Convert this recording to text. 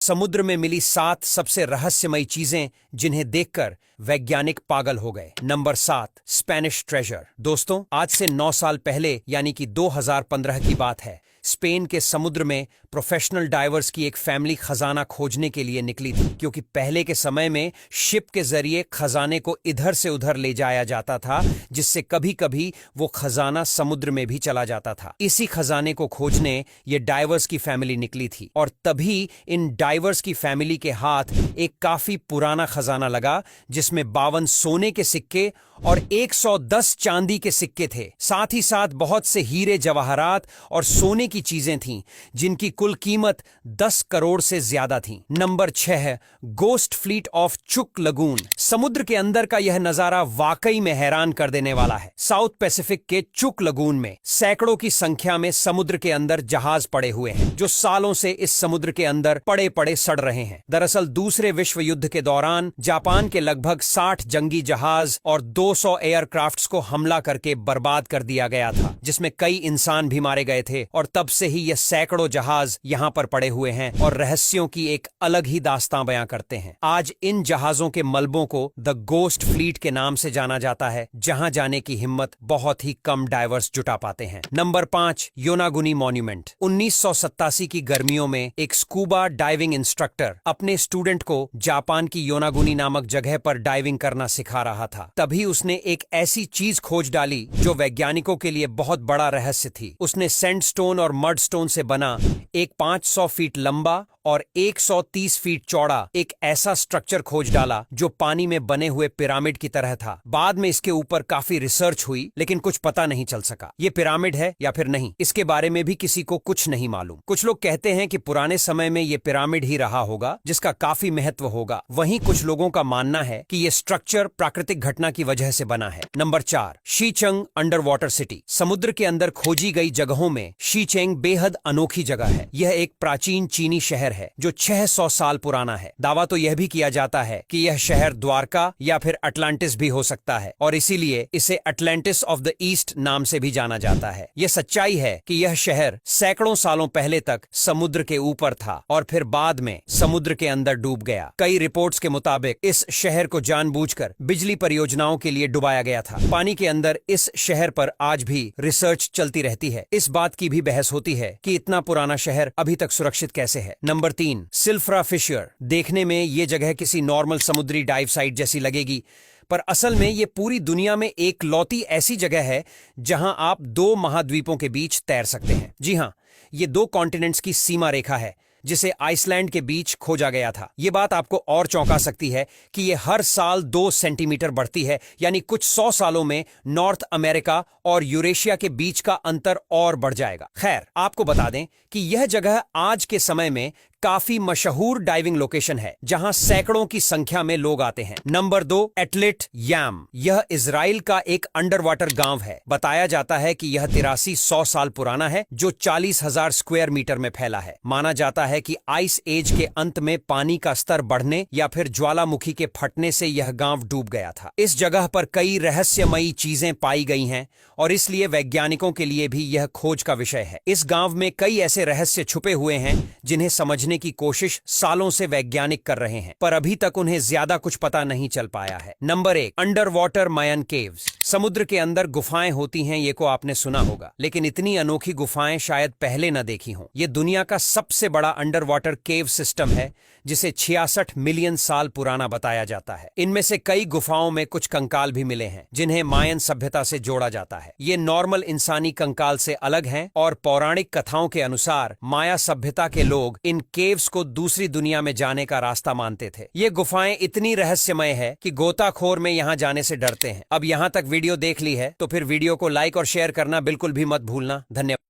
समुद्र में मिली 7 सबसे रहस्यमयी चीजें जिन्हें देखकर वैज्ञानिक पागल हो गए। Number 7, Spanish treasure. दोस्तों, आज से 9 साल पहले यानी कि 2015 की बात है। स्पेन के समुद्र में प्रोफेशनल डाइवर्स की एक फैमिली खजाना खोजने के लिए निकली थी, क्योंकि पहले के समय में शिप के जरिए खजाने को इधर से उधर ले जाया जाता था, जिससे कभी कभी वो खजाना समुद्र में भी चला जाता था। इसी खजाने को खोजने ये डाइवर्स की फैमिली निकली थी, और तभी इन डाइवर्स की फैमिली के हाथ एक काफी पुराना खजाना लगा, जिसमें 52 सोने के सिक्के और 110 चांदी के सिक्के थे। साथ ही साथ बहुत से हीरे जवाहरात और सोने की चीजें थीं, जिनकी कुल कीमत 10 करोड़ से ज्यादा थी। नंबर 6, गोस्ट फ्लीट ऑफ चुक लगून। समुद्र के अंदर का यह नजारा वाकई में हैरान कर देने वाला है। साउथ पैसिफिक के चुक लगून में सैकड़ों की संख्या में समुद्र के अंदर जहाज पड़े हुए हैं, जो सालों से इस समुद्र के अंदर पड़े पड़े सड़ रहे हैं। दरअसल दूसरे विश्व युद्ध के दौरान जापान के लगभग 60 जंगी जहाज और 200 एयरक्राफ्ट्स को हमला करके बर्बाद कर दिया गया था, जिसमें कई इंसान भी मारे गए थे, और तब से ही यह सैकड़ों जहाज यहां पर पड़े हुए हैं और रहस्यों की एक अलग ही दास्तां बयां करते हैं। आज इन जहाजों के मलबों को द गोस्ट फ्लीट के नाम से जाना जाता है, जहां जाने की हिम्मत बहुत ही कम डाइवर्स जुटा पाते हैं। Number 5, Yonaguni monument. 1987 की गर्मियों में एक स्कूबा डाइविंग इंस्ट्रक्टर अपने स्टूडेंट को जापान की योनागुनी नामक जगह पर डाइविंग करना सिखा रहा था। तभी उसने एक ऐसी चीज खोज डाली जो वैज्ञानिकों के लिए बहुत बड़ा रहस्य थी। उसने सैंडस्टोन और मडस्टोन से बना एक 500 फीट लंबा और 130 फीट चौड़ा एक ऐसा स्ट्रक्चर खोज डाला जो पानी में बने हुए पिरामिड की तरह था। बाद में इसके ऊपर काफी रिसर्च हुई, लेकिन कुछ पता नहीं चल सका ये पिरामिड है या फिर नहीं। इसके बारे में भी किसी को कुछ नहीं मालूम। कुछ लोग कहते हैं कि पुराने समय में ये पिरामिड ही रहा होगा, जिसका काफी महत्व होगा। वहीं कुछ लोगों का मानना है कि ये स्ट्रक्चर प्राकृतिक घटना की वजह से बना है। Number 4, Shicheng under water city. समुद्र के अंदर खोजी गई जगहों में शीचेंग बेहद अनोखी जगह है। यह एक प्राचीन चीनी शहर है जो 600 साल पुराना है। दावा तो यह भी किया जाता है कि यह शहर द्वारका या फिर अटलांटिस भी हो सकता है, और इसीलिए इसे अटलांटिस ऑफ द ईस्ट नाम से भी जाना जाता है। यह सच्चाई है कि यह शहर सैकड़ों सालों पहले तक समुद्र के ऊपर था और फिर बाद में समुद्र के अंदर डूब गया। कई रिपोर्ट्स के मुताबिक इस शहर को जानबूझकर बिजली परियोजनाओं के लिए डुबाया गया था। पानी के अंदर इस शहर पर आज भी रिसर्च चलती रहती है। इस बात की भी बहस होती है कि इतना पुराना शहर अभी तक सुरक्षित कैसे है। Number 3, Silfra fissure. देखने में ये जगह किसी नॉर्मल समुद्री डाइव साइट जैसी लगेगी, पर असल में ये पूरी दुनिया में एक लौती ऐसी जगह है जहां आप 2 महाद्वीपों के बीच तैर सकते हैं। जी हां, ये 2 कॉन्टिनेंट्स की सीमा रेखा है, जिसे आइसलैंड के बीच खोजा गया था। ये बात आपको और चौंका सकती है कि ये हर साल 2 सेंटीमीटर बढ़ती है, यानी कुछ 100 सालों में नॉर्थ अमेरिका और यूरेशिया के बीच का अंतर और बढ़ जाएगा। खैर, आपको बता दें कि यह जगह आज के समय में काफी मशहूर डाइविंग लोकेशन है, जहां सैकड़ों की संख्या में लोग आते हैं। नंबर 2, एटलेट याम। यह इजराइल का एक अंडर वाटर गांव है। बताया जाता है कि यह 8300 साल पुराना है, जो 40,000 स्क्वायर मीटर में फैला है। माना जाता है कि आइस एज के अंत में पानी का स्तर बढ़ने या फिर ज्वालामुखी के फटने से यह गांव डूब गया था। इस जगह पर कई रहस्यमयी चीजें पाई गई हैं, और इसलिए वैज्ञानिकों के लिए भी यह खोज का विषय है। इस गांव में कई ऐसे रहस्य छुपे हुए हैं जिन्हें समझने की कोशिश सालों से वैज्ञानिक कर रहे हैं, पर अभी तक उन्हें ज्यादा कुछ पता नहीं चल पाया है। नंबर 1, अंडर वाटर मायन केव्स। समुद्र के अंदर गुफाएं होती हैं, ये को आपने सुना होगा, लेकिन इतनी अनोखी गुफाएं शायद पहले न देखी हों। ये दुनिया का सबसे बड़ा अंडर वाटर केव सिस्टम है, जिसे 66 मिलियन साल पुराना बताया जाता है। इनमें से कई गुफाओं में कुछ कंकाल भी मिले हैं, जिन्हें मायन सभ्यता से जोड़ा जाता है। ये नॉर्मल इंसानी कंकाल से अलग हैं, और पौराणिक कथाओं के अनुसार माया सभ्यता के लोग इन केव्स को दूसरी दुनिया में जाने का रास्ता मानते थे। ये गुफाएं इतनी रहस्यमय है कि गोताखोर में यहाँ जाने से डरते हैं। अब यहाँ तक वीडियो देख ली है तो फिर वीडियो को लाइक और शेयर करना बिल्कुल भी मत भूलना। धन्यवाद।